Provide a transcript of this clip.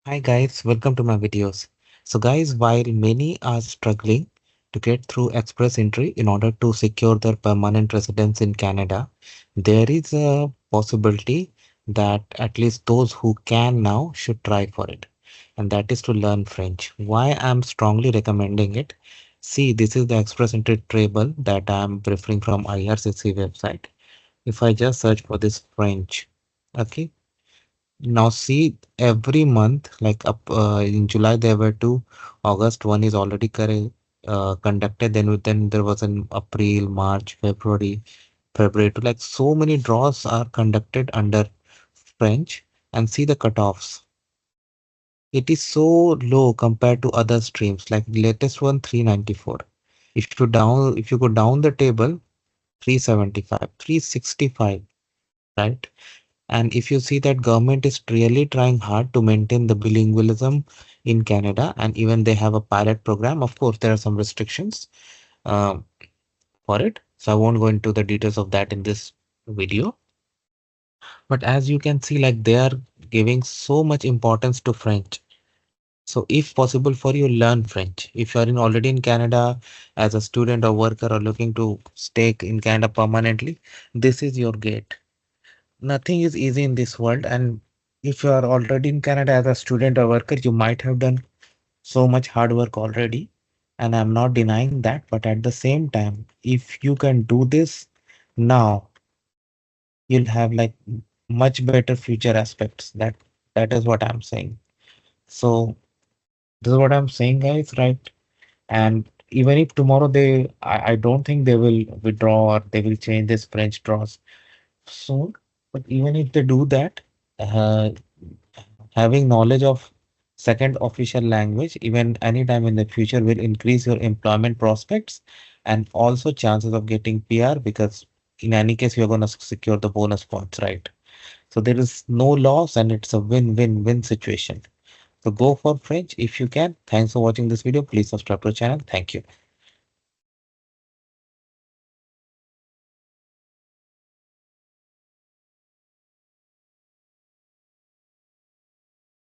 Hi guys, welcome to my videos. So guys, while many are struggling to get through express entry in order to secure their permanent residence in Canada, there is a possibility that at least those who can now should try for it. And that is to learn French. Why I'm strongly recommending it. See, this is the express entry table that I'm preferring from IRCC website. If I just search for this French, okay. Now see every month like up in July there were two, August one is already conducted. Then there was an April, March, February to like so many draws are conducted under French and see the cutoffs. It is so low compared to other streams like latest one 394. If you go down the table 375, 365, right? And if you see that government is really trying hard to maintain the bilingualism in Canada, and even they have a pilot program. Of course, there are some restrictions um, for it. So I won't go into the details of that in this video. But as you can see, like they are giving so much importance to French. So if possible for you, learn French. If you are already in Canada as a student or worker or looking to stay in Canada permanently, this is your gate. Nothing is easy in this world, and if you are already in Canada as a student or worker, you might have done so much hard work already, and I'm not denying that. But at the same time, if you can do this now, you'll have like much better future aspects. That is what I'm saying. So this is what I'm saying, guys, right? And even if tomorrow I don't think they will withdraw or they will change this French draws soon, but even if they do that, uh, having knowledge of second official language even anytime in the future will increase your employment prospects and also chances of getting PR, because in any case you're going to secure the bonus points, right? So there is no loss and it's a win-win-win situation. So go for French if you can. Thanks for watching this video. Please subscribe to the channel. Thank you.